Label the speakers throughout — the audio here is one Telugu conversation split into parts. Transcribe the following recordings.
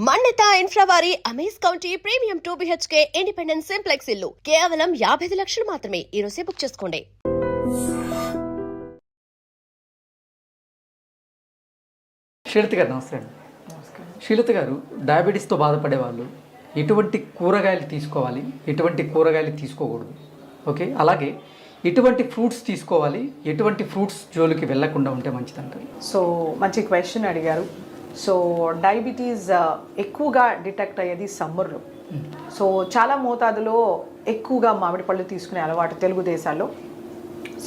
Speaker 1: మన్నిత ఇన్ఫ్రా వారి amaze county premium 2 BHK independent simplex ఇల్లు కేవలం 55 లక్షలు మాత్రమే. ఈ రోజే బుక్ చేసుకోండి.
Speaker 2: శ్రీలత గారు నమస్తే అండి. శ్రీలత గారు, డయాబెటీస్తో బాధపడే వాళ్ళు ఎటువంటి కూరగాయలు తీసుకోవాలి, ఎటువంటి కూరగాయలు తీసుకోకూడదు, ఓకే, అలాగే ఎటువంటి ఫ్రూట్స్ తీసుకోవాలి, ఎటువంటి ఫ్రూట్స్ జోలికి వెళ్లకుండా ఉంటే మంచిదంటారు?
Speaker 3: సో మంచి క్వశ్చన్ అడిగారు. సో డయాబెటీస్ ఎక్కువగా డిటెక్ట్ అయ్యేది సమ్మర్లో. సో చాలా మోతాదులో ఎక్కువగా మామిడి పళ్ళు తీసుకునే అలవాటు తెలుగు దేశాల్లో.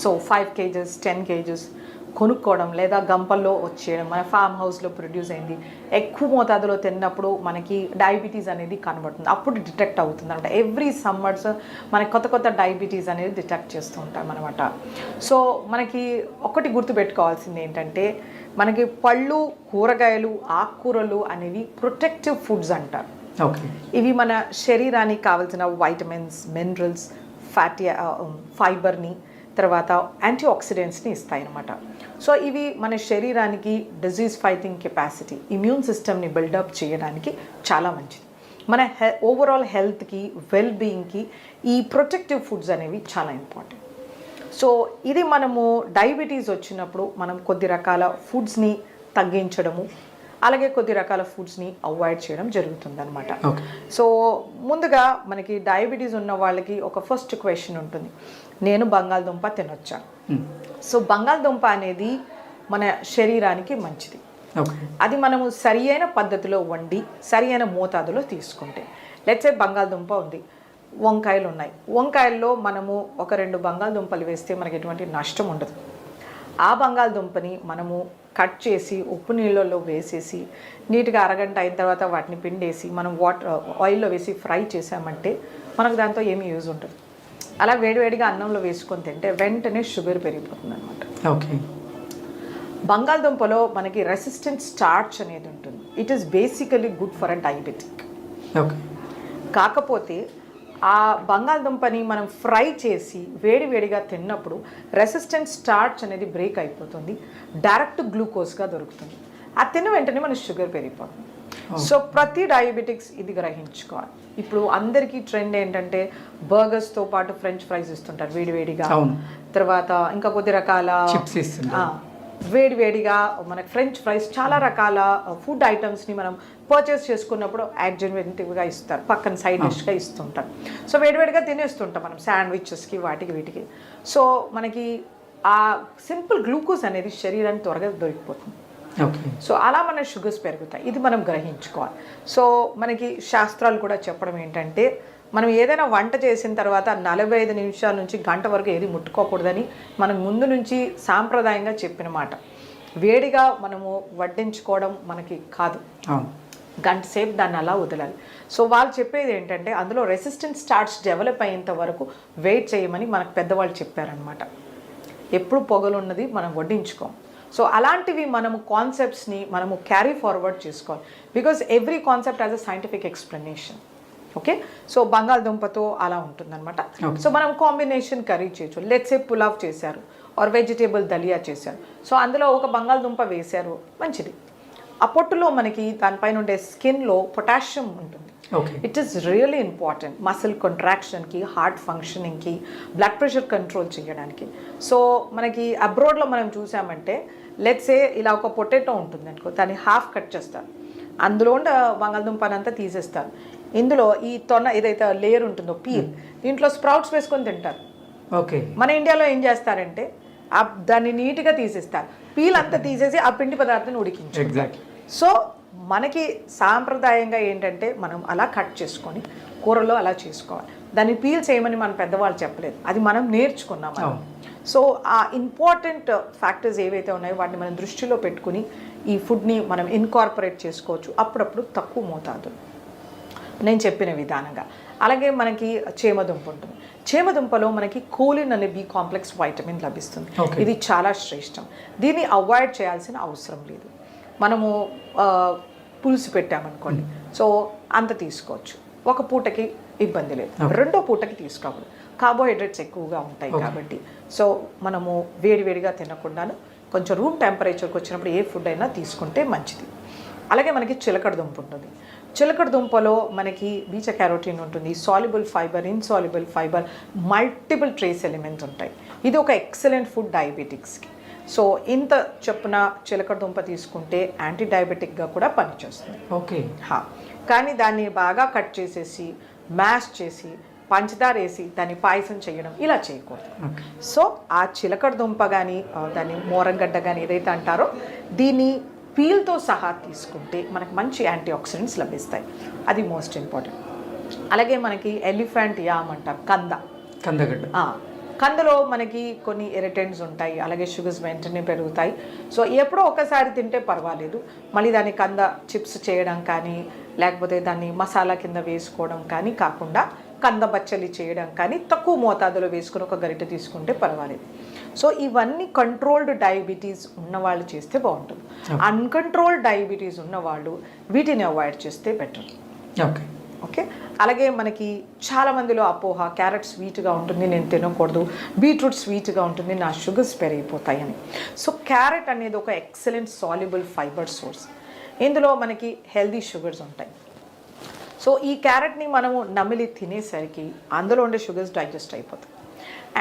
Speaker 3: సో 5 kgs 10 kgs కొనుక్కోవడం లేదా గంపల్లో వచ్చేయడం, మన ఫామ్ హౌస్లో ప్రొడ్యూస్ అయింది ఎక్కువ మోతాదులో తిన్నప్పుడు మనకి డయాబెటీస్ అనేది కనబడుతుంది, అప్పుడు డిటెక్ట్ అవుతుంది అనమాట. ఎవ్రీ సమ్మర్స్ మనకి కొత్త కొత్త డయాబెటీస్ అనేది డిటెక్ట్ చేస్తూ ఉంటాం అనమాట. సో మనకి ఒకటి గుర్తుపెట్టుకోవాల్సింది ఏంటంటే, మనకి పళ్ళు, కూరగాయలు, ఆకుకూరలు అనేవి ప్రొటెక్టివ్ ఫుడ్స్ అంటారు.
Speaker 2: ఓకే,
Speaker 3: ఇవి మన శరీరానికి కావాల్సిన వైటమిన్స్, మినరల్స్, ఫ్యాటీ ఫైబర్ని, తర్వాత యాంటీ ఆక్సిడెంట్స్ని ఇస్తాయి అన్నమాట. సో ఇవి మన శరీరానికి డిజీజ్ ఫైటింగ్ కెపాసిటీ, ఇమ్యూన్ సిస్టమ్ని బిల్డప్ చేయడానికి చాలా మంచిది. మన ఓవరాల్ హెల్త్కి, వెల్ బీయింగ్కి ఈ ప్రొటెక్టివ్ ఫుడ్స్ అనేవి చాలా ఇంపార్టెంట్. సో ఇది మనము డయాబెటీస్ వచ్చినప్పుడు మనం కొద్ది రకాల ఫుడ్స్ని తగ్గించడము, అలాగే కొద్ది రకాల ఫుడ్స్ని అవాయిడ్ చేయడం జరుగుతుందన్నమాట. సో ముందుగా మనకి డయాబెటీస్ ఉన్న వాళ్ళకి ఒక ఫస్ట్ క్వశ్చన్ ఉంటుంది, నేను బంగాళదుంప తినొచ్చా? సో బంగాళదుంప అనేది మన శరీరానికి మంచిది. అది మనము సరి అయిన పద్ధతిలో వండి సరి అయిన మోతాదులో తీసుకుంటే, లెట్స్ సే బంగాళదుంప ఉంది, వంకాయలు ఉన్నాయి, వంకాయల్లో మనము 1-2 బంగాళదుంపలు వేస్తే మనకి ఎటువంటి నష్టం ఉండదు. ఆ బంగాళదుంపని మనము కట్ చేసి ఉప్పు నీళ్ళల్లో వేసేసి నీట్గా అరగంట అయిన తర్వాత వాటిని పిండేసి మనం ఆయిల్లో వేసి ఫ్రై చేసామంటే మనకు దాంతో ఏమీ యూజ్ ఉంటుంది. అలా వేడివేడిగా అన్నంలో వేసుకొని తింటే వెంటనే షుగర్ పెరిగిపోతుంది అనమాట.
Speaker 2: ఓకే,
Speaker 3: బంగాళదుంపలో మనకి రెసిస్టెంట్ స్టార్చ్ అనేది ఉంటుంది. It is basically good for a diabetic.
Speaker 2: Okay,
Speaker 3: కాకపోతే ఆ బంగాళదుంపని మనం ఫ్రై చేసి వేడివేడిగా తిన్నప్పుడు రెసిస్టెంట్ స్టార్చ్ అనేది బ్రేక్ అయిపోతుంది, డైరెక్ట్ గ్లూకోజ్గా దొరుకుతుంది. ఆ తిన్న వెంటనే మన షుగర్ పెరిగిపోతుంది. సో ప్రతి డయాబెటిక్స్ ఇది గ్రహించుకోవాలి. ఇప్పుడు అందరికీ ట్రెండ్ ఏంటంటే బర్గర్స్తో పాటు ఫ్రెంచ్ ఫ్రైస్ ఇస్తుంటారు వేడివేడిగా, తర్వాత ఇంకా కొద్ది రకాల వేడివేడిగా మనకి ఫ్రెంచ్ ఫ్రైస్, చాలా రకాల ఫుడ్ ఐటమ్స్ని మనం పర్చేస్ చేసుకున్నప్పుడు యాడ్జెన్వెంటివ్గా ఇస్తారు, పక్కన సైడ్ డిష్గా ఇస్తుంటారు. సో వేడివేడిగా తినేస్తుంటాం మనం శాండ్విచెస్కి, వాటికి వీటికి. సో మనకి ఆ సింపుల్ గ్లూకోజ్ అనేది శరీరానికి త్వరగా దొరికిపోతుంది. సో అలా మన షుగర్స్ పెరుగుతాయి, ఇది మనం గ్రహించుకోవాలి. సో మనకి శాస్త్రాలు కూడా చెప్పడం ఏంటంటే, మనం ఏదైనా వంట చేసిన తర్వాత 45 నిమిషాల నుంచి గంట వరకు ఏది ముట్టుకోకూడదని మనం ముందు నుంచి సాంప్రదాయంగా చెప్పిన మాట. వేడిగా మనము వడ్డించుకోవడం మనకి కాదు, గంట సేపు దాన్ని అలా వదలాలి. సో వాళ్ళు చెప్పేది ఏంటంటే, అందులో రెసిస్టెంట్ స్టార్చ్ డెవలప్ అయ్యేంత వరకు వెయిట్ చేయమని మనకు పెద్దవాళ్ళు చెప్పారనమాట. ఎప్పుడు పొగలున్నది మనం వడ్డించుకోం. సో అలాంటివి మనము కాన్సెప్ట్స్ని మనము క్యారీ ఫార్వర్డ్ చేసుకోవాలి, because every concept has a scientific explanation. Okay, so బంగాళదుంపతో అలా ఉంటుందన్నమాట. సో మనం కాంబినేషన్ కర్రీ చేయొచ్చు. లెట్స్ సే పులావ్ చేశారు ఆర్ వెజిటేబుల్ దలియా చేశారు, సో అందులో ఒక బంగాళదుంప వేశారు, మంచిది. ఆ పొట్టులో మనకి దానిపైన ఉండే స్కిన్లో పొటాషియం ఉంటుంది. It is really important muscle కాంట్రాక్షన్కి, హార్ట్ ఫంక్షనింగ్కి, బ్లడ్ ప్రెషర్ కంట్రోల్ చేయడానికి. సో మనకి అబ్రాడ్లో మనం చూసామంటే, లెట్స్ సే ఇలా ఒక పొటాటో ఉంటుంది అనుకో, దాన్ని హాఫ్ కట్ చేస్తారు, అందులో బంగాళదుంపనంతా తీసేస్తారు, ఇందులో ఈ తొన ఏదైతే లేయర్ ఉంటుందో పీల్, దీంట్లో స్ప్రౌట్స్ వేసుకొని తింటారు.
Speaker 2: ఓకే,
Speaker 3: మన ఇండియాలో ఏం చేస్తారంటే దాన్ని నీట్గా తీసేస్తారు, పీల్ అంతా తీసేసి ఆ పిండి పదార్థాన్ని ఉడికించారు. సో మనకి సాంప్రదాయంగా ఏంటంటే మనం అలా కట్ చేసుకొని కూరలో అలా చేసుకోవాలి. దాన్ని పీల్ చేయమని మన పెద్దవాళ్ళు చెప్పలేదు, అది మనం నేర్చుకున్నాం. సో ఆ ఇంపార్టెంట్ ఫ్యాక్టర్స్ ఏవైతే ఉన్నాయో వాటిని మనం దృష్టిలో పెట్టుకుని ఈ ఫుడ్ని మనం ఇన్కార్పొరేట్ చేసుకోవచ్చు, అప్పుడప్పుడు తక్కువ మోతాదు నేను చెప్పిన విధానంగా. అలాగే మనకి చేమదుంప ఉంటుంది, చేమదుంపలో మనకి కోలిన్ అనే బి కాంప్లెక్స్ వైటమిన్ లభిస్తుంది. ఇది చాలా శ్రేష్టం, దీన్ని అవాయిడ్ చేయాల్సిన అవసరం లేదు. మనము పులుసు పెట్టామనుకోండి, సో అంత తీసుకోవచ్చు, ఒక పూటకి ఇబ్బంది లేదు. రెండో పూటకి తీసుకోకూడదు, కార్బోహైడ్రేట్స్ ఎక్కువగా ఉంటాయి కాబట్టి. సో మనము వేడివేడిగా తినకుండాను కొంచెం రూమ్ టెంపరేచర్కి వచ్చినప్పుడు ఏ ఫుడ్ అయినా తీసుకుంటే మంచిది. అలాగే మనకి చిలకడ దుంప ఉంటుంది. చిలకడ దుంపలో మనకి బీటా క్యారోటీన్ ఉంటుంది, soluble fibre, insoluble fibre, multiple trace elements ఉంటాయి. ఇది ఒక ఎక్సలెంట్ ఫుడ్ డయాబెటిక్స్కి. సో ఇంత చొప్పున చిలకడ దుంప తీసుకుంటే యాంటీ డయాబెటిక్గా కూడా పనిచేస్తుంది.
Speaker 2: ఓకే.
Speaker 3: కానీ దాన్ని బాగా కట్ చేసేసి మ్యాష్ చేసి పంచదార వేసి దాన్ని పాయసం చేయడం ఇలా చేయకూడదు. సో ఆ చిలకడ దుంప కానీ దాన్ని మోరంగడ్డ కానీ ఏదైతే అంటారో దీన్ని పీల్తో సహా తీసుకుంటే మనకు మంచి యాంటీ ఆక్సిడెంట్స్ లభిస్తాయి. అది మోస్ట్ ఇంపార్టెంట్. అలాగే మనకి ఎలిఫెంట్ యామ్ అంటారు,
Speaker 2: కందగడ్డ.
Speaker 3: కందలో మనకి కొన్ని ఇరిటెంట్స్ ఉంటాయి, అలాగే షుగర్స్ వెంటనే పెరుగుతాయి. సో ఎప్పుడో ఒకసారి తింటే పర్వాలేదు. మళ్ళీ దాన్ని కంద చిప్స్ చేయడం కానీ లేకపోతే దాన్ని మసాలా కింద వేసుకోవడం కానీ కాకుండా కంద బచ్చలి చేయడం కానీ తక్కువ మోతాదులో వేసుకుని ఒక గరిటె తీసుకుంటే పర్వాలేదు. సో ఇవన్నీ కంట్రోల్డ్ డయాబెటీస్ ఉన్నవాళ్ళు చేస్తే బాగుంటుంది. అన్కంట్రోల్డ్ డయాబెటీస్ ఉన్నవాళ్ళు వీటిని అవాయిడ్ చేస్తే బెటర్.
Speaker 2: ఓకే.
Speaker 3: ఓకే. అలాగే మనకి చాలా మందిలో అపోహ, క్యారెట్ స్వీట్గా ఉంటుంది నేను తినకూడదు, బీట్రూట్ స్వీట్గా ఉంటుంది నా షుగర్స్ పెరిగిపోతాయని. సో క్యారెట్ అనేది ఒక ఎక్సలెంట్ సాల్యుబుల్ ఫైబర్ సోర్స్. ఇందులో మనకి హెల్దీ షుగర్స్ ఉంటాయి. సో ఈ క్యారెట్ని మనము నమిలి తినేసరికి అందులో ఉండే షుగర్స్ డైజెస్ట్ అయిపోతాయి.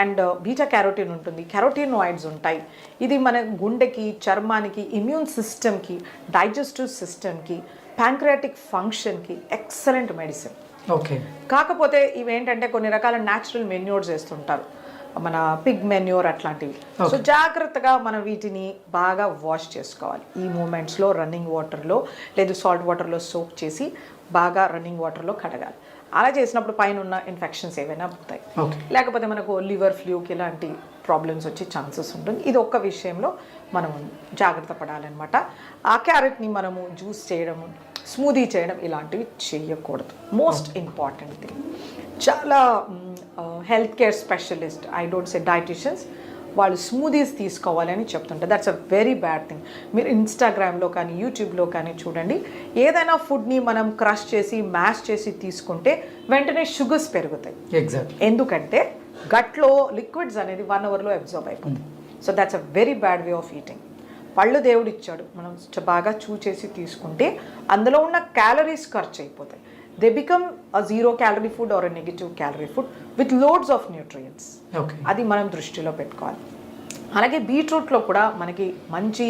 Speaker 3: అండ్ బీటా క్యారోటీన్ ఉంటుంది, కెరోటినాయిడ్స్ ఉంటాయి. ఇది మన గుండెకి, చర్మానికి, ఇమ్యూన్ సిస్టమ్కి, డైజెస్టివ్ సిస్టమ్కి, ప్యాంక్రియాటిక్ ఫంక్షన్కి ఎక్సలెంట్ మెడిసిన్.
Speaker 2: ఓకే.
Speaker 3: కాకపోతే ఇవేంటంటే కొన్ని రకాల న్యాచురల్ మెన్యూర్స్ వేస్తుంటారు, మన పిగ్ మెన్యూర్ అట్లాంటివి. సో జాగ్రత్తగా మనం వీటిని బాగా వాష్ చేసుకోవాలి. ఈ మూమెంట్స్లో రన్నింగ్ వాటర్లో లేదు సాల్ట్ వాటర్లో సోక్ చేసి బాగా రన్నింగ్ వాటర్లో కడగాలి. అలా చేసినప్పుడు పైన ఉన్న ఇన్ఫెక్షన్స్ ఏవైనా పోతాయి. లేకపోతే మనకు లివర్ ఫ్లూకి ఇలాంటి ప్రాబ్లమ్స్ వచ్చే ఛాన్సెస్ ఉంటుంది. ఇది ఒక్క విషయంలో మనం జాగ్రత్త పడాలన్నమాట. ఆ క్యారెట్ని మనము జ్యూస్ చేయడం, స్మూదీ చేయడం ఇలాంటివి చేయకూడదు. Most important thing. చాలా health care specialist, I don't say dieticians, వాళ్ళు స్మూదీస్ తీసుకోవాలని చెప్తుంటారు. That's a very bad thing. మీరు ఇన్స్టాగ్రామ్లో కానీ యూట్యూబ్లో కానీ చూడండి, ఏదైనా ఫుడ్ని మనం క్రష్ చేసి మ్యాష్ చేసి తీసుకుంటే వెంటనే షుగర్స్ పెరుగుతాయి.
Speaker 2: ఎగ్జాక్ట్.
Speaker 3: ఎందుకంటే గట్లో లిక్విడ్స్ అనేది 1 అవర్లో అబ్జార్బ్ అయిపోతుంది. So that's a very bad way of eating. పళ్ళు దేవుడు ఇచ్చాడు, మనం బాగా చూ చేసి తీసుకుంటే అందులో ఉన్న క్యాలరీస్ ఖర్చు అయిపోతాయి. They become a 0 calorie food are a negative calorie food with loads of nutrients. అది మనం దృష్టిలో పెట్టుకోవాలి. అలాగే బీట్రూట్లో కూడా మనకి మంచి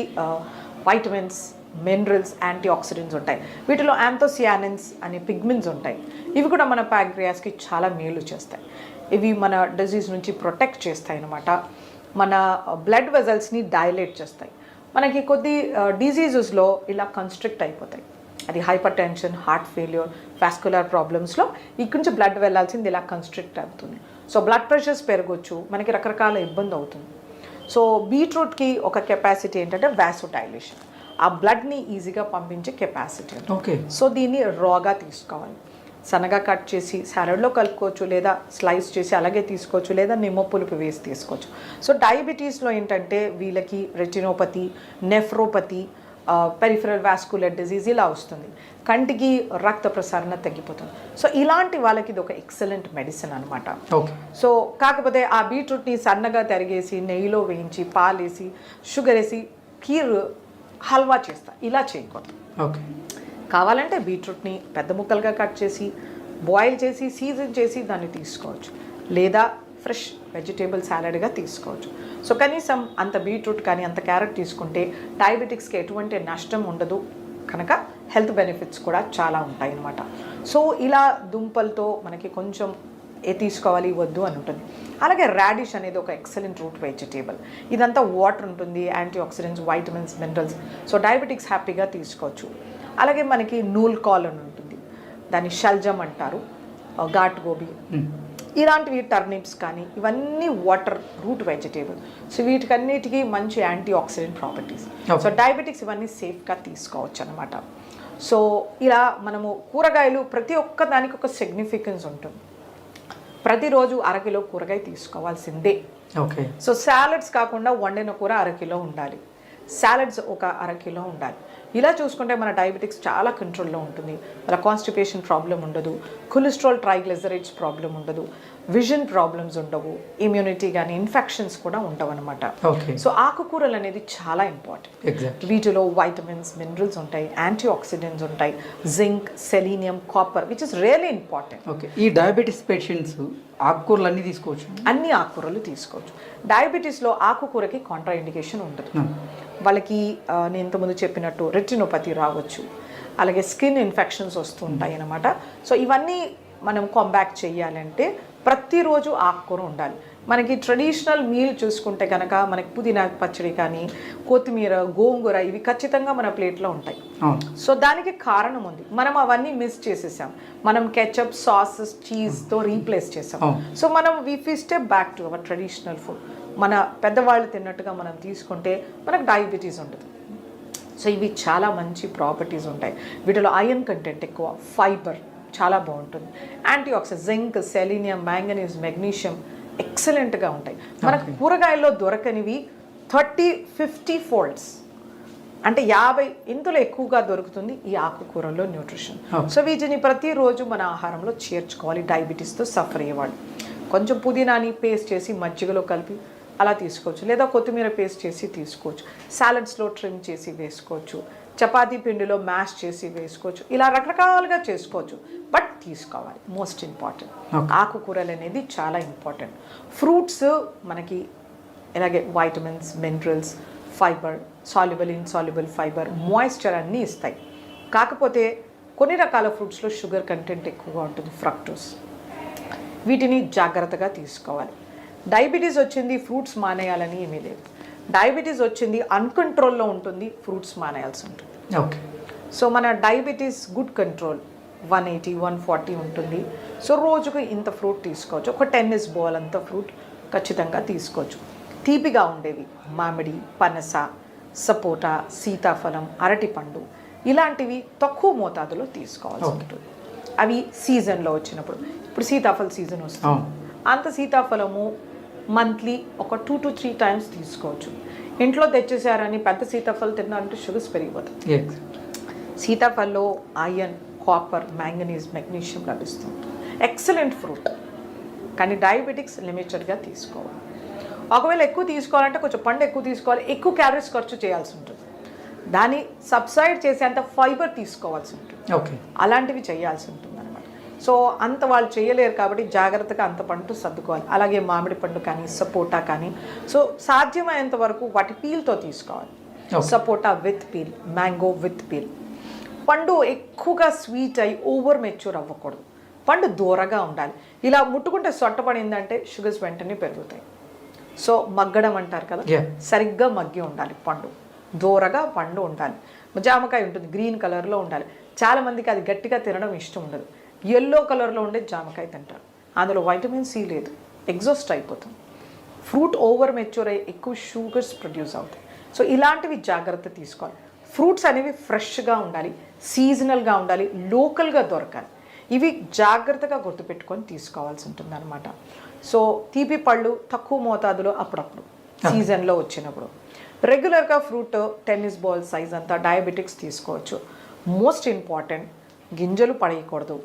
Speaker 3: వైటమిన్స్, మినరల్స్, యాంటీ ఆక్సిడెంట్స్ ఉంటాయి. వీటిలో యాంథోసియానిన్స్ అనే పిగ్మెంట్స్ ఉంటాయి. ఇవి కూడా మన ప్యాంక్రియాస్కి చాలా మేలు చేస్తాయి. ఇవి మన డిజీజ్ నుంచి ప్రొటెక్ట్ చేస్తాయి అన్నమాట. మన బ్లడ్ వెజల్స్ని డైలేట్ చేస్తాయి. మనకి కొద్ది డిజీజెస్లో ఇలా కన్స్ట్రిక్ట్ అయిపోతాయి. అది hypertension, heart failure, vascular ప్రాబ్లమ్స్లో ఇక్కడి నుంచి బ్లడ్ వెళ్ళాల్సింది ఇలా కన్స్ట్రిక్ట్ అవుతుంది. సో బ్లడ్ ప్రెషర్స్ పెరగవచ్చు, మనకి రకరకాల ఇబ్బంది అవుతుంది. సో బీట్రూట్కి ఒక కెపాసిటీ ఏంటంటే వాసోడైలేషన్, ఆ బ్లడ్ని ఈజీగా పంపించే కెపాసిటీ.
Speaker 2: ఓకే.
Speaker 3: సో దీన్ని రాగా తీసుకోవాలి. సన్నగా కట్ చేసి సాలడ్లో కలుపుకోవచ్చు, లేదా స్లైస్ చేసి అలాగే తీసుకోవచ్చు, లేదా నిమ్మ పులుపు వేసి తీసుకోవచ్చు. సో డయాబెటీస్లో ఏంటంటే వీళ్ళకి retinopathy, nephropathy, peripheral vascular disease ఇలా వస్తుంది. కంటికి రక్త ప్రసారణ తగ్గిపోతుంది. సో ఇలాంటి వాళ్ళకి ఇది ఒక ఎక్సలెంట్ మెడిసిన్ అనమాట. సో కాకపోతే ఆ బీట్రూట్ని సన్నగా తరిగేసి నెయ్యిలో వేయించి పాలేసి షుగర్ వేసి కీర్ హల్వా చేస్తా, ఇలా చేయకూడదు.
Speaker 2: ఓకే.
Speaker 3: కావాలంటే బీట్రూట్ని పెద్ద ముక్కలుగా కట్ చేసి బాయిల్ చేసి సీజన్ చేసి దాన్ని తీసుకోవచ్చు, లేదా ఫ్రెష్ వెజిటేబుల్ సాలడ్గా తీసుకోవచ్చు. సో కనీసం అంత బీట్రూట్ కానీ అంత క్యారెట్ తీసుకుంటే డయాబెటిక్స్కి ఎటువంటి నష్టం ఉండదు కనుక హెల్త్ బెనిఫిట్స్ కూడా చాలా ఉంటాయి అన్నమాట. సో ఇలా దుంపలతో మనకి కొంచెం తీసుకోవాలి వద్దు అని ఉంటుంది. అలాగే రాడిష్ అనేది ఒక ఎక్సలెంట్ రూట్ వెజిటేబుల్. ఇదంతా వాటర్ ఉంటుంది, antioxidants, vitamins, minerals. So diabetics హ్యాపీగా తీసుకోవచ్చు. అలాగే మనకి నూల్ కాల్ అని ఉంటుంది, దాన్ని షల్జమ్ అంటారు, ఘాట్ గోబీ, ఇలాంటివి టర్నిప్స్ కానీ ఇవన్నీ వాటర్ రూట్ వెజిటేబుల్. సో వీటికన్నిటికీ మంచి anti oxidant properties. So diabetics ఇవన్నీ సేఫ్గా తీసుకోవచ్చు అనమాట. సో ఇలా మనము కూరగాయలు ప్రతి ఒక్క దానికి ఒక సిగ్నిఫికెన్స్ ఉంటుంది. ప్రతిరోజు అరకిలో కూరగాయ తీసుకోవాల్సిందే.
Speaker 2: ఓకే.
Speaker 3: సో సాలడ్స్ కాకుండా వండిన కూర అరకిలో ఉండాలి, సాలడ్స్ ఒక అరకిలో ఉండాలి. ఇలా చూసుకుంటే మన డయాబెటిక్స్ చాలా కంట్రోల్లో ఉంటుంది. మన కాన్స్టిపేషన్ ప్రాబ్లం ఉండదు, కొలెస్ట్రాల్ ట్రైగ్లిజరైడ్స్ ప్రాబ్లం ఉండదు, విజన్ ప్రాబ్లమ్స్ ఉండవు, ఇమ్యూనిటీ కానీ ఇన్ఫెక్షన్స్ కూడా ఉండవు అనమాట.
Speaker 2: ఓకే.
Speaker 3: సో ఆకుకూరలు అనేది చాలా ఇంపార్టెంట్.
Speaker 2: ఎగ్జాక్ట్.
Speaker 3: వీటిలో వైటమిన్స్, మినరల్స్ ఉంటాయి, యాంటీ ఆక్సిడెంట్స్ ఉంటాయి, zinc, selenium, copper, which is really important.
Speaker 2: Okay. ఈ డయాబెటీస్ పేషెంట్స్ ఆకుకూరలు అన్నీ తీసుకోవచ్చు?
Speaker 3: అన్ని ఆకుకూరలు తీసుకోవచ్చు. డయాబెటీస్లో ఆకుకూరకి కాంట్రా ఇండికేషన్ ఉండదు. వాళ్ళకి నేను ఇంతకుముందు చెప్పినట్టు రెటినోపతి రావచ్చు, అలాగే స్కిన్ ఇన్ఫెక్షన్స్ వస్తుంటాయి అన్నమాట. సో ఇవన్నీ మనం కాంబ్యాక్ చేయాలంటే ప్రతిరోజు ఆకుకూర ఉండాలి. మనకి ట్రెడిషనల్ మీల్ చూసుకుంటే కనుక మనకి పుదీనా పచ్చడి కానీ, కొత్తిమీర, గోంగూర ఇవి ఖచ్చితంగా మన ప్లేట్లో ఉంటాయి. సో దానికి కారణం ఉంది, మనం అవన్నీ మిస్ చేసేసాం. మనం కెచప్, సాసెస్, చీజ్తో రీప్లేస్ చేసాం. సో మనం we step back to our traditional food. మన పెద్దవాళ్ళు తిన్నట్టుగా మనం తీసుకుంటే మనకు డయాబెటీస్ ఉండదు. సో ఇవి చాలా మంచి ప్రాపర్టీస్ ఉంటాయి. వీటిలో ఐరన్ కంటెంట్ ఎక్కువ, ఫైబర్ చాలా బాగుంటుంది, anti oxidant, zinc, selenium, manganese, magnesium ఎక్సలెంట్గా ఉంటాయి. మనకు కూరగాయల్లో దొరకనివి 30-50 ఫోల్డ్స్, అంటే 50 ఇంతలో ఎక్కువగా దొరుకుతుంది ఈ ఆకుకూరల్లో న్యూట్రిషన్. సో వీటిని ప్రతిరోజు మన ఆహారంలో చేర్చుకోవాలి. డయాబెటీస్తో సఫర్ అయ్యేవాళ్ళు కొంచెం పుదీనాని పేస్ట్ చేసి మజ్జిగలో కలిపి అలా తీసుకోవచ్చు, లేదా కొత్తిమీర పేస్ట్ చేసి తీసుకోవచ్చు, సాలడ్స్లో ట్రిమ్ చేసి వేసుకోవచ్చు, చపాతీ పిండిలో మ్యాష్ చేసి వేసుకోవచ్చు, ఇలా రకరకాలుగా చేసుకోవచ్చు. బట్ తీసుకోవాలి, మోస్ట్ ఇంపార్టెంట్. ఆకుకూరలు అనేది చాలా ఇంపార్టెంట్. ఫ్రూట్స్ మనకి ఇలాగే vitamins, minerals, fibre, soluble, insoluble fibre, moisture అన్నీ ఇస్తాయి. కాకపోతే కొన్ని రకాల ఫ్రూట్స్లో షుగర్ కంటెంట్ ఎక్కువగా ఉంటుంది, ఫ్రక్టోస్. వీటిని జాగ్రత్తగా తీసుకోవాలి. డయాబెటీస్ వచ్చింది ఫ్రూట్స్ మానేయాలని ఏమీ లేదు. డయాబెటీస్ వచ్చింది అన్కంట్రోల్లో ఉంటుంది, ఫ్రూట్స్ మానేయాల్సి ఉంటుంది.
Speaker 2: ఓకే.
Speaker 3: సో మన డయాబెటీస్ గుడ్ కంట్రోల్ 180-140 ఉంటుంది. సో రోజుకు ఇంత ఫ్రూట్ తీసుకోవచ్చు, ఒక టెన్నిస్ బాల్ అంత ఫ్రూట్ ఖచ్చితంగా తీసుకోవచ్చు. తీపిగా ఉండేవి మామిడి, పనస, సపోటా, సీతాఫలం, అరటిపండు ఇలాంటివి తక్కువ మోతాదులో తీసుకోవాల్సి ఉంటుంది. అవి సీజన్లో వచ్చినప్పుడు, ఇప్పుడు సీతాఫల సీజన్ వస్తుంది, అంత సీతాఫలము మంత్లీ ఒక 2 to 3 టైమ్స్ తీసుకోవచ్చు. ఇంట్లో తెచ్చేసారని పెద్ద సీతాఫలం తిన్నారంటే షుగర్స్ పెరిగిపోతాయి. సీతాఫలంలో ఐరన్, కాపర్, మ్యాంగనీస్, మెగ్నీషియం లభిస్తుంది. Excellent fruit. కానీ డయాబెటిక్స్ లిమిటెడ్గా తీసుకోవాలి. ఒకవేళ ఎక్కువ తీసుకోవాలంటే కొంచెం పండు ఎక్కువ తీసుకోవాలి, ఎక్కువ క్యాలరీస్ ఖర్చు చేయాల్సి ఉంటుంది, దాన్ని సబ్సైడ్ చేసేంత ఫైబర్ తీసుకోవాల్సి ఉంటుంది.
Speaker 2: ఓకే.
Speaker 3: అలాంటివి చేయాల్సి ఉంటుంది అనమాట. సో అంత వాళ్ళు చేయలేరు కాబట్టి జాగ్రత్తగా అంత పండు సర్దుకోవాలి. అలాగే మామిడి పండు కానీ, సపోటా కానీ, సో సాధ్యమైనంత వరకు వాటి పీల్తో తీసుకోవాలి. సపోటా with peel, mango with peel. పండు ఎక్కువగా స్వీట్ అయి ఓవర్ మెచ్యూర్ అవ్వకూడదు, పండు దూరగా ఉండాలి. ఇలా ముట్టుకుంటే సొట్టపడిందంటే షుగర్స్ వెంటనే పెరుగుతాయి. సో మగ్గడం అంటారు కదా, సరిగ్గా మగ్గి ఉండాలి పండు, దూరగా పండు ఉండాలి. జామకాయ ఉంటుంది, గ్రీన్ కలర్లో ఉండాలి. చాలామందికి అది గట్టిగా తినడం ఇష్టం ఉండదు, ఎల్లో కలర్లో ఉండే జామకాయ తింటారు, అందులో వైటమిన్ సి లేదు, ఎగ్జాస్ట్ అయిపోతుంది. ఫ్రూట్ ఓవర్ మెచ్యూర్ అయ్యి ఎక్కువ షుగర్స్ ప్రొడ్యూస్ అవుతాయి. సో ఇలాంటివి జాగ్రత్త తీసుకోవాలి. ఫ్రూట్స్ అనేవి ఫ్రెష్గా ఉండాలి, సీజనల్గా ఉండాలి, లోకల్గా దొరకాలి. ఇవి జాగ్రత్తగా గుర్తుపెట్టుకొని తీసుకోవాల్సి ఉంటుంది అనమాట. సో తీపి పళ్ళు తక్కువ మోతాదులో అప్పుడప్పుడు సీజన్లో వచ్చినప్పుడు. రెగ్యులర్గా ఫ్రూట్ టెన్నిస్ బాల్ సైజ్ అంతా డయాబెటిక్స్ తీసుకోవచ్చు. మోస్ట్ ఇంపార్టెంట్, గింజలు పడేయకూడదు,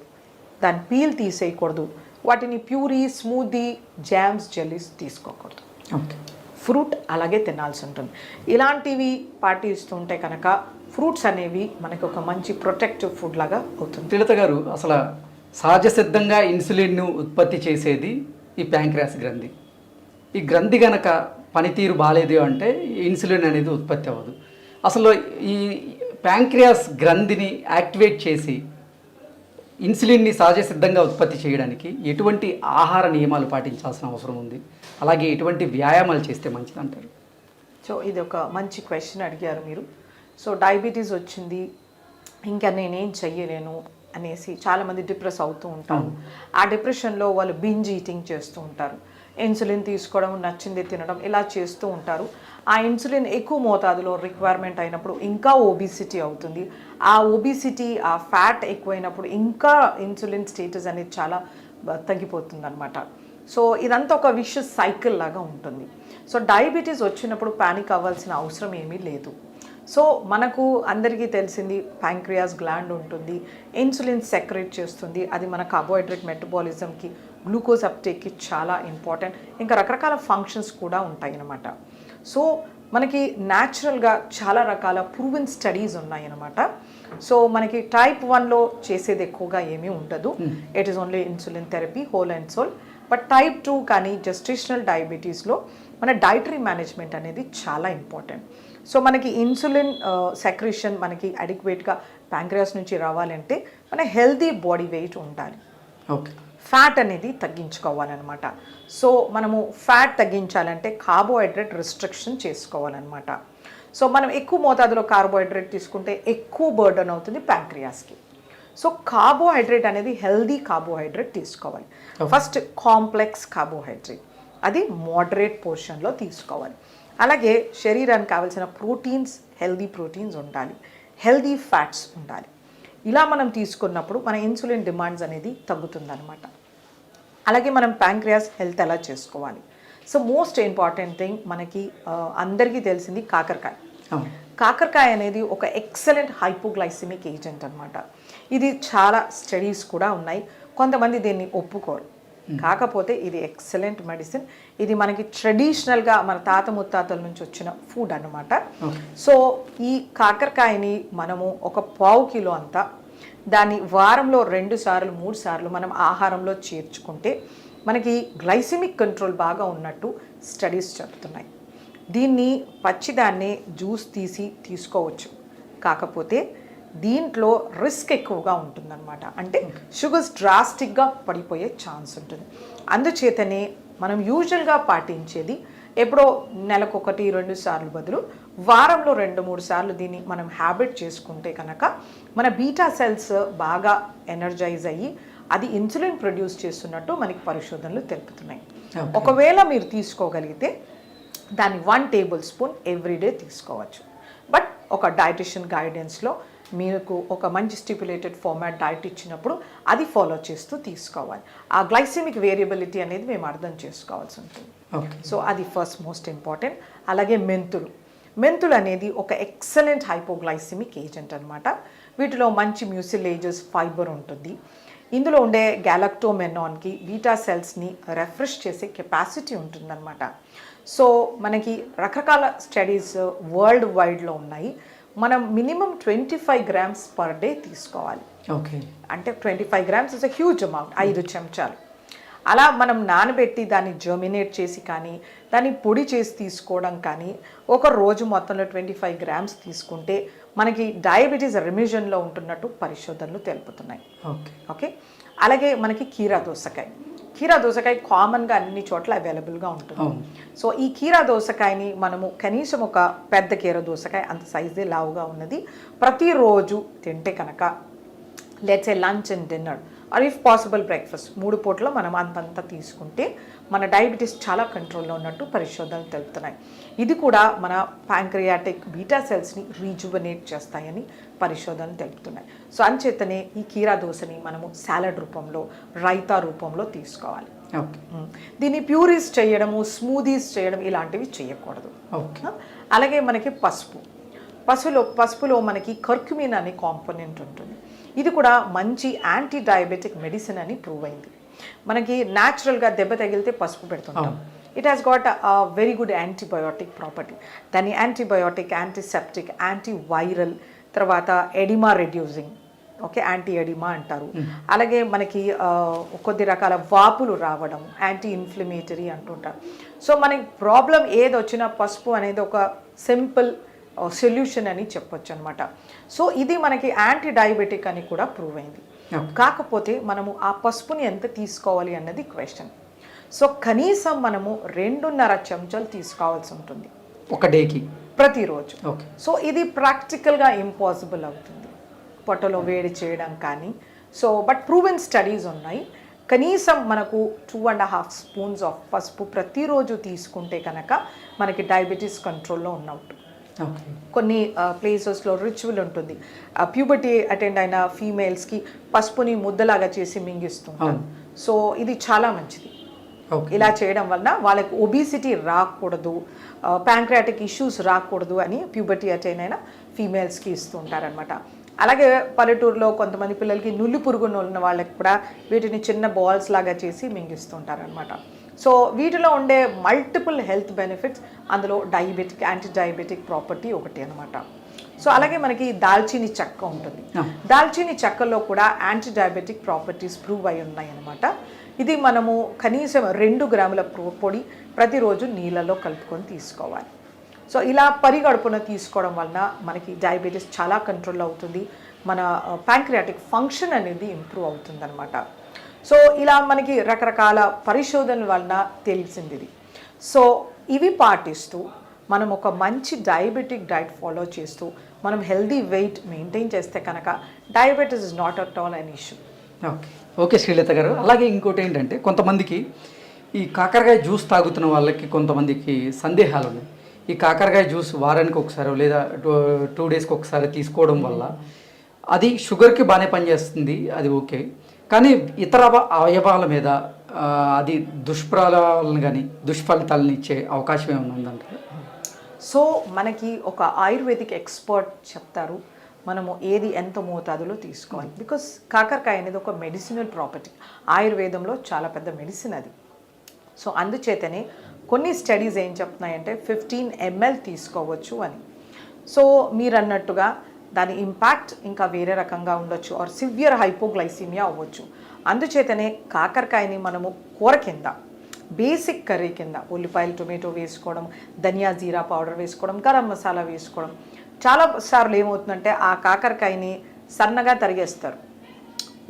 Speaker 3: దాని పీల్ తీసేయకూడదు, వాటిని ప్యూరీ, స్మూదీ, జామ్స్, జెల్లీస్ తీసుకోకూడదు.
Speaker 2: ఓకే.
Speaker 3: ఫ్రూట్ అలాగే తినాల్సి ఉంటుంది. ఇలాంటివి పాటిస్తుంటే కనుక ఫ్రూట్స్ అనేవి మనకి ఒక మంచి ప్రొటెక్టివ్ ఫుడ్ లాగా అవుతుంది.
Speaker 2: శ్రీలత గారు, అసలు సహజ సిద్ధంగా ఇన్సులిన్ను ఉత్పత్తి చేసేది ఈ ప్యాంక్రియాస్ గ్రంథి. ఈ గ్రంథి గనక పనితీరు బాగాలేదు అంటే ఇన్సులిన్ అనేది ఉత్పత్తి అవ్వదు. అసలు ఈ ప్యాంక్రియాస్ గ్రంథిని యాక్టివేట్ చేసి ఇన్సులిన్ని సహజ సిద్ధంగా ఉత్పత్తి చేయడానికి ఎటువంటి ఆహార నియమాలు పాటించాల్సిన అవసరం ఉంది, అలాగే ఎటువంటి వ్యాయామాలు చేస్తే మంచిది అంటారు?
Speaker 3: సో ఇది ఒక మంచి క్వశ్చన్ అడిగారు మీరు. సో డయాబెటీస్ వచ్చింది, ఇంకా నేనేం చెయ్యలేను అనేసి చాలామంది డిప్రెస్ అవుతూ ఉంటారు. ఆ డిప్రెషన్లో వాళ్ళు బింజ్ ఈటింగ్ చేస్తూ ఉంటారు, ఇన్సులిన్ తీసుకోవడం, నచ్చింది తినడం ఇలా చేస్తూ ఉంటారు. ఆ ఇన్సులిన్ ఎక్కువ మోతాదులో రిక్వైర్మెంట్ అయినప్పుడు ఇంకా ఒబిసిటీ అవుతుంది. ఆ ఒబిసిటీ, ఆ ఫ్యాట్ ఎక్కువైనప్పుడు ఇంకా ఇన్సులిన్ స్టేటస్ అనేది చాలా తగ్గిపోతుంది అనమాట. సో ఇదంతా ఒక విషయస్ సైకిల్ లాగా ఉంటుంది. సో డయాబెటీస్ వచ్చినప్పుడు పానిక్ అవ్వాల్సిన అవసరం ఏమీ లేదు. సో మనకు అందరికీ తెలిసింది ప్యాంక్రియాస్ గ్లాండ్ ఉంటుంది, ఇన్సులిన్ సెక్రెట్ చేస్తుంది, అది మన కార్బోహైడ్రేట్ మెటబాలిజంకి గ్లూకోజ్ అప్టేక్కి చాలా ఇంపార్టెంట్. ఇంకా రకరకాల ఫంక్షన్స్ కూడా ఉంటాయి అన్నమాట. సో మనకి న్యాచురల్గా చాలా రకాల ప్రూవెన్ స్టడీస్ ఉన్నాయన్నమాట. సో మనకి టైప్ 1లో చేసేది ఎక్కువగా ఏమీ ఉండదు, it is only insulin therapy whole and soul. But type 2 కానీ జెస్టేషనల్ డయాబెటీస్లో మన డైటరీ మేనేజ్మెంట్ అనేది చాలా ఇంపార్టెంట్. సో మనకి ఇన్సులిన్ సెక్రేషన్ మనకి అడిక్వేట్గా ప్యాంక్రియాస్ నుంచి రావాలంటే మన హెల్తీ బాడీ వెయిట్ ఉండాలి,
Speaker 2: ఓకే,
Speaker 3: ఫ్యాట్ అనేది తగ్గించుకోవాలన్నమాట. సో మనము ఫ్యాట్ తగ్గించాలంటే కార్బోహైడ్రేట్ రిస్ట్రిక్షన్ చేసుకోవాలన్నమాట. సో మనం ఎక్కువ మోతాదులో కార్బోహైడ్రేట్ తీసుకుంటే ఎక్కువ బర్డన్ అవుతుంది ప్యాంక్రియాస్కి. సో కార్బోహైడ్రేట్ అనేది హెల్దీ కార్బోహైడ్రేట్ తీసుకోవాలి. ఫస్ట్ కాంప్లెక్స్ కార్బోహైడ్రేట్ అది మోడరేట్ పోర్షన్లో తీసుకోవాలి. అలాగే శరీరానికి కావాల్సిన ప్రోటీన్స్, హెల్దీ ప్రోటీన్స్ ఉండాలి, హెల్దీ ఫ్యాట్స్ ఉండాలి. ఇలా మనం తీసుకున్నప్పుడు మన ఇన్సులిన్ డిమాండ్స్ అనేది తగ్గుతుందన్నమాట. అలాగే మనం ప్యాంక్రియాస్ హెల్త్ ఎలా చేసుకోవాలి? సో మోస్ట్ ఇంపార్టెంట్ థింగ్ మనకి అందరికీ తెలిసింది కాకరకాయ. కాకరకాయ అనేది ఒక ఎక్సలెంట్ హైపోగ్లైసిమిక్ ఏజెంట్ అనమాట. ఇది చాలా స్టడీస్ కూడా ఉన్నాయి, కొంతమంది దీన్ని ఒప్పుకోరు. కాకపోతే ఇది ఎక్సలెంట్ మెడిసిన్. ఇది మనకి ట్రెడిషనల్గా మన తాత ముత్తాతల నుంచి వచ్చిన ఫుడ్ అన్నమాట. సో ఈ కాకరకాయని మనము ఒక 1/2 కిలో అంతా దాన్ని వారంలో 2 సార్లు 3 సార్లు మనం ఆహారంలో చేర్చుకుంటే మనకి గ్లైసిమిక్ కంట్రోల్ బాగా ఉన్నట్టు స్టడీస్ చెప్తున్నాయి. దీన్ని పచ్చిదాన్ని జ్యూస్ తీసుకోవచ్చు, కాకపోతే దీంట్లో రిస్క్ ఎక్కువగా ఉంటుందన్నమాట. అంటే షుగర్స్ డ్రాస్టిక్గా పడిపోయే ఛాన్స్ ఉంటుంది. అందుచేతనే మనం యూజువల్గా పాటించేది ఎప్పుడో నెలకు 1-2 సార్లు బదులు వారంలో 2-3 సార్లు దీన్ని మనం హ్యాబిట్ చేసుకుంటే కనుక మన బీటా సెల్స్ బాగా ఎనర్జైజ్ అయ్యి అది ఇన్సులిన్ ప్రొడ్యూస్ చేస్తున్నట్టు మనకి పరిశోధనలు తెలుపుతున్నాయి. ఒకవేళ మీరు తీసుకోగలిగితే దాన్ని 1 టేబుల్ స్పూన్ ఎవ్రీడే తీసుకోవచ్చు. బట్ ఒక డైటిషియన్ గైడెన్స్లో మీకు ఒక మంచి స్టిపులేటెడ్ ఫార్మాట్ డైట్ ఇచ్చినప్పుడు అది ఫాలో చేస్తూ తీసుకోవాలి. ఆ గ్లైసిమిక్ వేరియబిలిటీ అనేది మేము అర్థం చేసుకోవాల్సి ఉంటుంది. సో అది ఫస్ట్ మోస్ట్ ఇంపార్టెంట్. అలాగే మెంతులు అనేది ఒక ఎక్సలెంట్ హైపోగ్లైసిమిక్ ఏజెంట్ అనమాట. వీటిలో మంచి మ్యూసిలేజెస్, ఫైబర్ ఉంటుంది. ఇందులో ఉండే గ్యాలక్టోమెనాన్కి బీటా సెల్స్ని రిఫ్రెష్ చేసే కెపాసిటీ ఉంటుందన్నమాట. సో మనకి రకరకాల స్టడీస్ వరల్డ్ వైడ్లో ఉన్నాయి. మనం మినిమం 25 grams పర్ డే తీసుకోవాలి.
Speaker 2: ఓకే,
Speaker 3: అంటే 25 grams is a huge amount, 5 చెంచాలు. అలా మనం నానబెట్టి దాన్ని జర్మినేట్ చేసి కానీ దాన్ని పొడి చేసి తీసుకోవడం కానీ ఒక రోజు మొత్తంలో 25 grams తీసుకుంటే మనకి డయాబెటీస్ రిమిషన్లో ఉంటున్నట్టు పరిశోధనలు తెలుపుతున్నాయి. ఓకే, అలాగే మనకి కీరా దోసకాయ కామన్గా అన్ని చోట్ల అవైలబుల్గా ఉంటుంది. సో ఈ కీరా దోసకాయని మనము కనీసం ఒక పెద్ద కీరా దోసకాయ అంత సైజే లావుగా ఉన్నది ప్రతిరోజు తింటే కనుక let's A lunch and dinner or if possible breakfast 3 పూటలో మనం అంతంతా తీసుకుంటే మన డయాబెటీస్ చాలా కంట్రోల్లో ఉన్నట్టు పరిశోధనలు తెలుపుతున్నాయి. ఇది కూడా మన ప్యాంక్రియాటిక్ బీటా సెల్స్ని రీజువనేట్ చేస్తాయని పరిశోధనలు తెలుపుతున్నాయి. సో అంచేతనే ఈ కీరా దోసని మనము సాలడ్ రూపంలో, రైతా రూపంలో తీసుకోవాలి. దీన్ని ప్యూరీస్ చేయడము, స్మూదీస్ చేయడం ఇలాంటివి చేయకూడదు. అలాగే మనకి పసుపులో మనకి కర్క్యూమిన్ అనే కాంపోనెంట్ ఉంటుంది. ఇది కూడా మంచి యాంటీ డయాబెటిక్ మెడిసిన్ అని ప్రూవ్ అయింది. మనకి న్యాచురల్గా దెబ్బ తగిలితే పసుపు పెడుతుంటాం. It has got very good antibiotic property. దాన్ని యాంటీబయోటిక్, యాంటీసెప్టిక్, యాంటీవైరల్, తర్వాత edema reducing, okay, anti edema అంటారు. అలాగే మనకి కొద్ది రకాల వాపులు రావడం, యాంటీ ఇన్ఫ్లమేటరీ అంటుంటారు. సో మనకి ప్రాబ్లం ఏది వచ్చినా పసుపు అనేది ఒక సింపుల్ సొల్యూషన్ అని చెప్పొచ్చు అనమాట. సో ఇది మనకి యాంటీ డయాబెటిక్ అని కూడా ప్రూవ్ అయింది. కాకపోతే మనము ఆ పసుపుని ఎంత తీసుకోవాలి అన్నది క్వశ్చన్. సో కనీసం మనము 2.5 చెంచాలు తీసుకోవాల్సి ఉంటుంది
Speaker 2: ఒక డేకి, ప్రతిరోజు.
Speaker 3: సో ఇది ప్రాక్టికల్గా ఇంపాసిబుల్ అవుతుంది పొట్టలో వేడి చేయడం కానీ. సో బట్ ప్రూవెన్ స్టడీస్ ఉన్నాయి. కనీసం మనకు 2.5 స్పూన్స్ ఆఫ్ పసుపు ప్రతిరోజు తీసుకుంటే కనుక మనకి డయాబెటీస్ కంట్రోల్లో ఉన్నట్టు. కొన్ని ప్లేసెస్లో రిచువల్ ఉంటుంది, ప్యూబర్టీ అటెండ్ అయిన ఫీమేల్స్కి పసుపుని ముద్దలాగా చేసి మింగిస్తుంటారు. సో ఇది చాలా మంచిది.
Speaker 2: Okay.
Speaker 3: ఇలా చేయడం వలన వాళ్ళకి ఒబిసిటీ రాకూడదు, ప్యాంక్రియాటిక్ ఇష్యూస్ రాకూడదు అని ప్యూబర్టీ అటైన్ అయిన ఫీమేల్స్కి ఇస్తూ ఉంటారనమాట. అలాగే పల్లెటూరులో కొంతమంది పిల్లలకి నులి పురుగును ఉన్న వాళ్ళకి కూడా వీటిని చిన్న బాల్స్ లాగా చేసి మింగిస్తుంటారనమాట. సో వీటిలో ఉండే మల్టిపుల్ హెల్త్ బెనిఫిట్స్, అందులో డయాబెటిక్, యాంటీ డయాబెటిక్ ప్రాపర్టీ ఒకటి అనమాట. సో అలాగే మనకి దాల్చీని చెక్క ఉంటుంది. దాల్చీని చెక్కలో కూడా యాంటీ డయాబెటిక్ ప్రాపర్టీస్ ప్రూవ్ అయి ఉన్నాయి అనమాట. ఇది మనము కనీసం 2 గ్రాముల పొడి ప్రతిరోజు నీళ్ళలో కలుపుకొని తీసుకోవాలి. సో ఇలా పరిగడుపున తీసుకోవడం వలన మనకి డయాబెటీస్ చాలా కంట్రోల్ అవుతుంది, మన ప్యాంక్రియాటిక్ ఫంక్షన్ అనేది ఇంప్రూవ్ అవుతుంది అనమాట. సో ఇలా మనకి రకరకాల పరిశోధనల వలన తెలిసింది ఇది. సో ఇవి పాటిస్తూ మనం ఒక మంచి డయాబెటిక్ డైట్ ఫాలో చేస్తూ మనం హెల్దీ వెయిట్ మెయింటైన్ చేస్తే కనుక diabetes is not at all an issue.
Speaker 2: Okay Srilatha గారు, అలాగే ఇంకోటి ఏంటంటే కొంతమందికి ఈ కాకరకాయ జ్యూస్ తాగుతున్న వాళ్ళకి కొంతమందికి సందేహాలు ఉన్నాయి. ఈ కాకరకాయ జ్యూస్ వారానికి ఒకసారి లేదా 2 డేస్కి ఒకసారి తీసుకోవడం వల్ల అది షుగర్కి బాగానే పనిచేస్తుంది, అది ఓకే, కానీ ఇతర అవయవాల మీద అది దుష్ప్రభావాలను కానీ దుష్ఫలితాలను ఇచ్చే అవకాశం ఏమైనా ఉందంటారు?
Speaker 3: సో మనకి ఒక ఆయుర్వేదిక్ ఎక్స్పర్ట్ చెప్తారు మనము ఏది ఎంత మోతాదులో తీసుకోవాలి. బికాస్ కాకరకాయ అనేది ఒక మెడిసినల్ ప్రాపర్టీ, ఆయుర్వేదంలో చాలా పెద్ద మెడిసిన్ అది. సో అందుచేతనే కొన్ని స్టడీస్ ఏం చెప్తున్నాయంటే 15 ml తీసుకోవచ్చు అని. సో మీరు అన్నట్టుగా దాని ఇంపాక్ట్ ఇంకా వేరే రకంగా ఉండొచ్చు, ఆర్ సివియర్ హైపోగ్లైసీమియా అవ్వచ్చు. అందుచేతనే కాకరకాయని మనము కూర కింద, బేసిక్ కర్రీ కింద ఉల్లిపాయలు, టొమాటో వేసుకోవడం, ధనియా జీరా పౌడర్ వేసుకోవడం, గరం మసాలా వేసుకోవడం. చాలా సార్లు ఏమవుతుందంటే ఆ కాకరకాయని సన్నగా తరిగేస్తారు,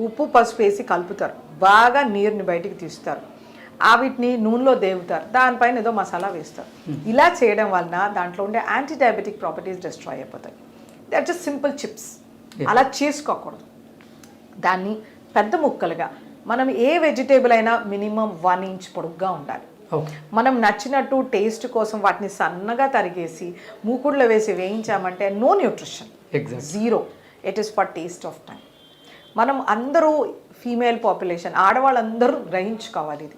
Speaker 3: ఉప్పు పసుపు వేసి కలుపుతారు, బాగా నీరుని బయటికి తీస్తారు, వీటిని నూనెలో దేవుతారు, దానిపైన ఏదో మసాలా వేస్తారు. ఇలా చేయడం వలన దాంట్లో ఉండే యాంటీ డయాబెటిక్ ప్రాపర్టీస్ డిస్ట్రాయ్ అయిపోతాయి. That just simple chips. అలా చేసుకోకూడదు. దాన్ని పెద్ద ముక్కలుగా, మనం ఏ వెజిటేబుల్ అయినా మినిమం 1 ఇంచ్ పొడుగ్గా ఉండాలి. మనం నచ్చినట్టు టేస్ట్ కోసం వాటిని సన్నగా తరిగేసి మూకుడులో వేసి వేయించామంటే no nutrition, zero. It is for taste of time. మనం అందరూ ఫీమేల్ పాపులేషన్, ఆడవాళ్ళందరూ గ్రహించుకోవాలి ఇది.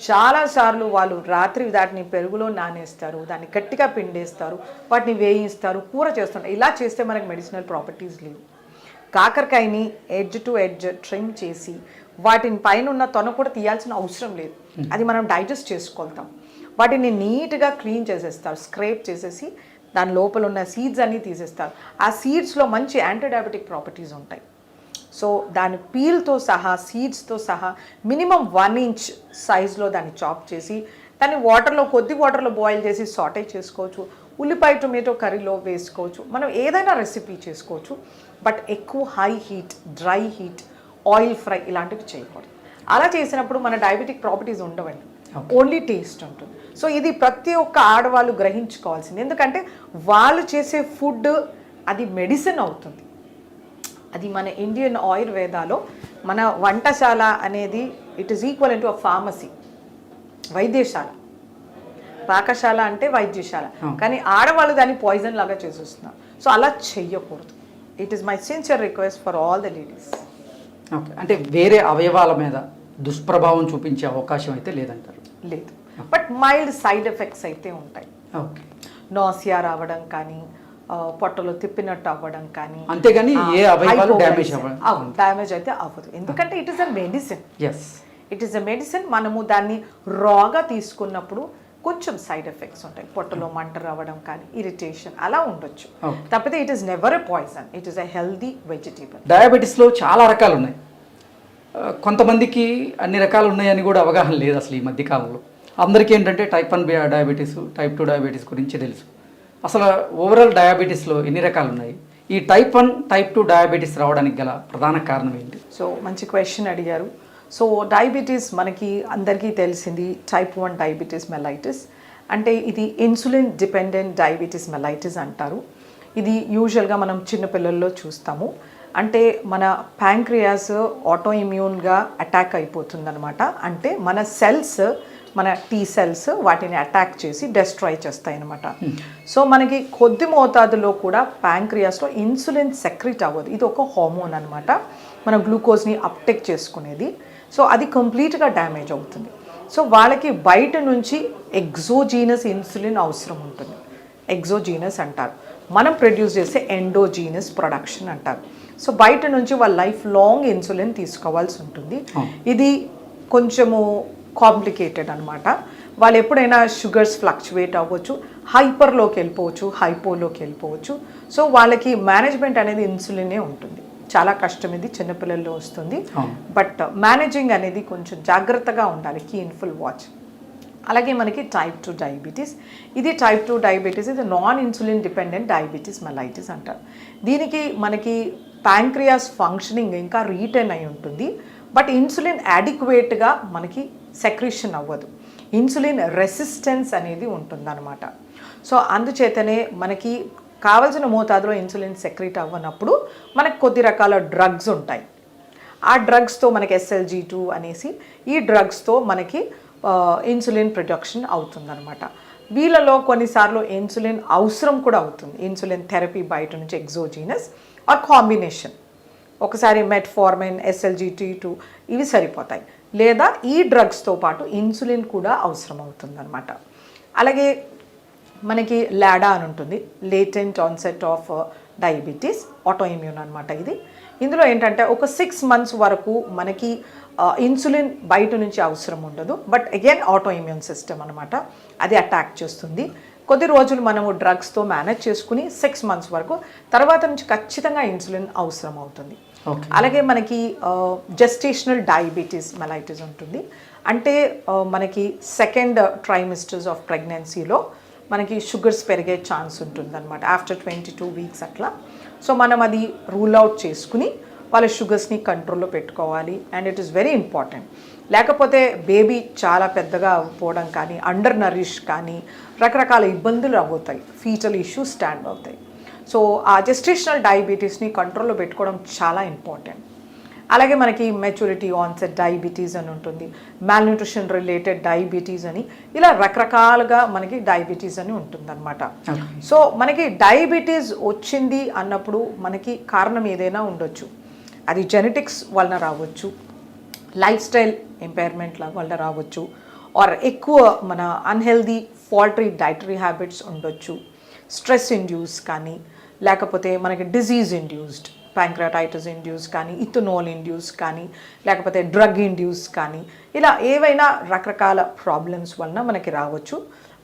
Speaker 3: చాలాసార్లు వాళ్ళు రాత్రి వాటిని పెరుగులో నానేస్తారు, దాన్ని గట్టిగా పిండేస్తారు, వాటిని వేయిస్తారు, కూర చేస్తుంటారు. ఇలా చేస్తే మనకి మెడిసినల్ ప్రాపర్టీస్ లేవు. కాకరకాయని ఎడ్జ్ టు ఎడ్జ్ ట్రిమ్ చేసి వాటిని పైన ఉన్న తొన కూడా తీయాల్సిన అవసరం లేదు, అది మనం డైజెస్ట్ చేసుకోగలుగుతాం. వాటిని నీట్గా క్లీన్ చేసేస్తారు, స్క్రేప్ చేసేసి దాని లోపల ఉన్న సీడ్స్ అన్నీ తీసేస్తారు. ఆ సీడ్స్లో మంచి యాంటీ డయాబెటిక్ ప్రాపర్టీస్ ఉంటాయి. సో దాని పీల్తో సహా, సీడ్స్తో సహా మినిమం 1 ఇంచ్ సైజులో దాన్ని చాప్ చేసి దాన్ని కొద్ది వాటర్లో బాయిల్ చేసి సాటే చేసుకోవచ్చు. ఉల్లిపాయ టొమాటో కర్రీలో వేసుకోవచ్చు. మనం ఏదైనా రెసిపీ చేసుకోవచ్చు. బట్ ఎక్కువ high heat, dry heat, oil fry ఇలాంటివి చేయకూడదు. అలా చేసినప్పుడు మన డయాబెటిక్ ప్రాపర్టీస్ ఉండవండి, ఓన్లీ టేస్ట్ ఉంటుంది. సో ఇది ప్రతి ఒక్క ఆడవాళ్ళు గ్రహించుకోవాల్సింది. ఎందుకంటే వాళ్ళు చేసే ఫుడ్ అది మెడిసిన్ అవుతుంది. అది మన ఇండియన్ ఆయుర్వేదాలో మన వంటశాల అనేది it is equal to a pharmacy, వైద్యశాల. పాకశాల అంటే వైద్యశాల, కానీ ఆడవాళ్ళు దాన్ని పాయిజన్ లాగా చేసేస్తున్నారు. సో అలా చెయ్యకూడదు. It is my sincere request for all the ladies.
Speaker 2: Okay, అంటే వేరే అవయవాల మీద దుష్ప్రభావం చూపించే అవకాశం అయితే లేదంటారు?
Speaker 3: లేదు, బట్ మైల్డ్ సైడ్ ఎఫెక్ట్స్ అయితే ఉంటాయి.
Speaker 2: ఓకే,
Speaker 3: నాసియా రావడం కానీ, పొట్టలో తిప్పినట్టు అవ్వడం కానీ,
Speaker 2: అంతేగాని ఏ అవయవాలు
Speaker 3: డ్యామేజ్ అయితే అవ్వదు. ఎందుకంటే it is a medicine.
Speaker 2: Yes,
Speaker 3: it is a medicine. మనము దాన్ని రాగా తీసుకున్నప్పుడు కొంచెం సైడ్ ఎఫెక్ట్స్ ఉంటాయి, పొట్టలో మంట రావడం కానీ, ఇరిటేషన్ అలా ఉండొచ్చు. తప్పితే it is never a poison, it is a healthy vegetable.
Speaker 2: డయాబెటీస్లో చాలా రకాలు ఉన్నాయి. కొంతమందికి అన్ని రకాలు ఉన్నాయని కూడా అవగాహన లేదు అసలు ఈ మధ్యకాలంలో. అందరికీ ఏంటంటే టైప్ 1 డయాబెటీస్, టైప్ 2 డయాబెటీస్ గురించి తెలుసు. అసలు ఓవరాల్ డయాబెటీస్లో ఎన్ని రకాలు ఉన్నాయి? ఈ టైప్ 1, టైప్ 2 డయాబెటీస్ రావడానికి గల ప్రధాన కారణం ఏంటి?
Speaker 3: సో మంచి క్వశ్చన్ అడిగారు. సో డయాబెటీస్ మనకి అందరికీ తెలిసింది టైప్ 1 డయాబెటీస్ మెలైటిస్. అంటే ఇది ఇన్సులిన్ డిపెండెంట్ డయాబెటీస్ మెలైటిస్ అంటారు. ఇది యూజువల్గా మనం చిన్నపిల్లల్లో చూస్తాము. అంటే మన ప్యాంక్రియాస్ ఆటో ఇమ్యూన్గా అటాక్ అయిపోతుందన్నమాట. అంటే మన సెల్స్, మన టీ సెల్స్ వాటిని అటాక్ చేసి డెస్ట్రాయ్ చేస్తాయి అన్నమాట. సో మనకి కొద్ది మోతాదులో కూడా ప్యాంక్రియాస్లో ఇన్సులిన్ సెక్రెట్ అవ్వదు. ఇది ఒక హార్మోన్ అనమాట, మన గ్లూకోజ్ని అప్టేక్ చేసుకునేది. సో అది కంప్లీట్గా డ్యామేజ్ అవుతుంది. సో వాళ్ళకి బయట నుంచి ఎగ్జోజీనస్ ఇన్సులిన్ అవసరం ఉంటుంది. ఎగ్జోజీనస్ అంటారు, మనం ప్రొడ్యూస్ చేసే ఎండోజీనస్ ప్రొడక్షన్ అంటారు. సో బయట నుంచి వాళ్ళ లైఫ్ లాంగ్ ఇన్సులిన్ తీసుకోవాల్సి ఉంటుంది. ఇది కొంచెము కాంప్లికేటెడ్ అనమాట. వాళ్ళు ఎప్పుడైనా షుగర్స్ ఫ్లక్చువేట్ అవ్వచ్చు, హైపర్లోకి వెళ్ళిపోవచ్చు, హైపోలోకి వెళ్ళిపోవచ్చు. సో వాళ్ళకి మేనేజ్మెంట్ అనేది ఇన్సులినే ఉంటుంది. చాలా కష్టం, ఇది చిన్నపిల్లల్లో వస్తుంది. బట్ మేనేజింగ్ అనేది కొంచెం జాగ్రత్తగా ఉండాలి, కీన్ఫుల్ వాచ్. అలాగే మనకి టైప్ 2 డయాబెటీస్. ఇది టైప్ 2 డయాబెటీస్, ఇది non insulin dependent diabetes mellitus అంటారు. దీనికి మనకి ప్యాంక్రియాస్ ఫంక్షనింగ్ ఇంకా రీటైన్ అయి ఉంటుంది, బట్ ఇన్సులిన్ అడిక్వేట్గా మనకి సెక్రీషన్ అవ్వదు. ఇన్సులిన్ రెసిస్టెన్స్ అనేది ఉంటుందన్నమాట. సో అందుచేతనే మనకి కావలసిన మోతాదులో ఇన్సులిన్ సెక్రీట్ అవ్వనప్పుడు మనకు కొద్ది రకాల డ్రగ్స్ ఉంటాయి. ఆ డ్రగ్స్తో మనకి SLG2 అనేసి ఈ డ్రగ్స్తో మనకి ఇన్సులిన్ ప్రొడక్షన్ అవుతుందన్నమాట. వీళ్ళలో కొన్నిసార్లు ఇన్సులిన్ అవసరం కూడా అవుతుంది. ఇన్సులిన్ థెరపీ బయట నుంచి ఎగ్జోజీనస్ ఆర్ కాంబినేషన్, ఒకసారి మెట్ఫార్మిన్, SLG2 ఇవి సరిపోతాయి, లేదా ఈ డ్రగ్స్తో పాటు ఇన్సులిన్ కూడా అవసరం అవుతుందన్నమాట. అలాగే మనకి లాడా అని ఉంటుంది, latent onset of diabetes, auto immune అనమాట ఇది. ఇందులో ఏంటంటే ఒక 6 months వరకు మనకి ఇన్సులిన్ బయట నుంచి అవసరం ఉండదు, but again auto immune system అనమాట, అది అటాక్ చేస్తుంది. కొద్ది రోజులు మనము డ్రగ్స్తో మేనేజ్ చేసుకుని 6 months వరకు, తర్వాత నుంచి ఖచ్చితంగా ఇన్సులిన్ అవసరం అవుతుంది. అలాగే మనకి జెస్టేషనల్ డయాబెటీస్ మెలైటిస్ ఉంటుంది. అంటే మనకి 2nd trimesters ఆఫ్ ప్రెగ్నెన్సీలో మనకి షుగర్స్ పెరిగే ఛాన్స్ ఉంటుంది అనమాట, ఆఫ్టర్ 22 weeks అట్లా. సో మనం అది రూల్ అవుట్ చేసుకుని వాళ్ళ షుగర్స్ని కంట్రోల్లో పెట్టుకోవాలి. And it is very important. లేకపోతే బేబీ చాలా పెద్దగా పోవడం కానీ, అండర్ నరిష్ కానీ, రకరకాల ఇబ్బందులు అవుతాయి, ఫీటల్ ఇష్యూస్ స్టాండ్ అవుతాయి. సో ఆ జెస్టేషనల్ డయాబెటీస్ని కంట్రోల్లో పెట్టుకోవడం చాలా ఇంపార్టెంట్. అలాగే మనకి మెచ్యూరిటీ ఆన్సెట్ డయాబెటీస్ అని ఉంటుంది, మాల్న్యూట్రిషన్ రిలేటెడ్ డయాబెటీస్ అని, ఇలా రకరకాలుగా మనకి డయాబెటీస్ అని ఉంటుందన్నమాట. సో మనకి డయాబెటీస్ వచ్చింది అన్నప్పుడు మనకి కారణం ఏదైనా ఉండొచ్చు. అది జెనెటిక్స్ వలన రావచ్చు, లైఫ్ స్టైల్ ఇంపైర్మెంట్ల వల్ల రావచ్చు, ఆర్ ఎక్కువ మన అన్హెల్దీ ఫాల్టరీ డైటరీ హ్యాబిట్స్ ఉండొచ్చు, స్ట్రెస్ ఇండ్యూస్ కానీ, లేకపోతే మనకి డిజీజ్ ఇండ్యూస్డ్, ప్యాంక్రటైటిస్ ఇండ్యూస్ కానీ, ఇథనాల్ ఇండ్యూస్ కానీ, లేకపోతే డ్రగ్ ఇండ్యూస్ కానీ, ఇలా ఏవైనా రకరకాల ప్రాబ్లమ్స్ వలన మనకి రావచ్చు.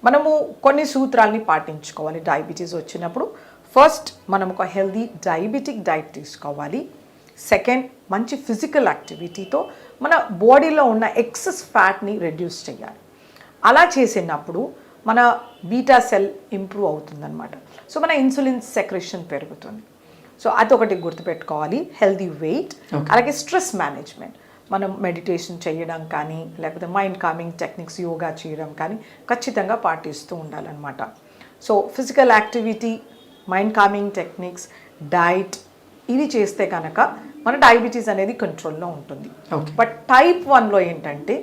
Speaker 3: మనము కొన్ని సూత్రాలని పాటించుకోవాలి డయాబెటీస్ వచ్చినప్పుడు. ఫస్ట్, మనం ఒక హెల్దీ డయాబెటిక్ డైట్ తీసుకోవాలి. సెకండ్, మంచి ఫిజికల్ యాక్టివిటీతో మన బాడీలో ఉన్న ఎక్సెస్ ఫ్యాట్ని రెడ్యూస్ చేయాలి. అలా చేసినప్పుడు మన బీటా సెల్ ఇంప్రూవ్ అవుతుందన్నమాట. సో మన ఇన్సులిన్ సెక్రెషన్ పెరుగుతుంది. సో అదొకటి గుర్తుపెట్టుకోవాలి, హెల్దీ వెయిట్. అలాగే స్ట్రెస్ మేనేజ్మెంట్, మనం మెడిటేషన్ చేయడం కానీ, లేకపోతే మైండ్ కామింగ్ టెక్నిక్స్, యోగా చేయడం కానీ ఖచ్చితంగా పాటిస్తూ ఉండాలన్నమాట. So physical activity, mind coming techniques, diet, ఇవి చేస్తే కనుక మన డయాబెటీస్ అనేది కంట్రోల్లో ఉంటుంది. బట్ టైప్ 1లో ఏంటంటే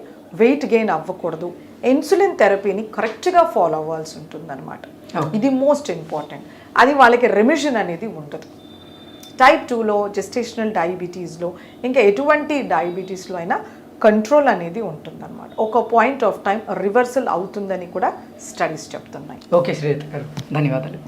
Speaker 3: వెయిట్ గెయిన్ అవ్వకూడదు, ఇన్సులిన్ థెరపీని కరెక్ట్గా ఫాలో అవ్వాల్సి ఉంటుంది అనమాట. ఇది మోస్ట్ ఇంపార్టెంట్. అది వాళ్ళకి రెమిషన్ అనేది ఉండదు. టైప్ 2లో, జెస్టేషనల్ డయాబెటీస్లో, ఇంకా ఎటువంటి డయాబెటీస్లో అయినా కంట్రోల్ అనేది ఉంటుందన్నమాట. ఒక పాయింట్ ఆఫ్ టైం రివర్సల్ అవుతుందని కూడా స్టడీస్ చెప్తున్నాయి.
Speaker 2: ఓకే శ్రీలత గారు, ధన్యవాదాలు.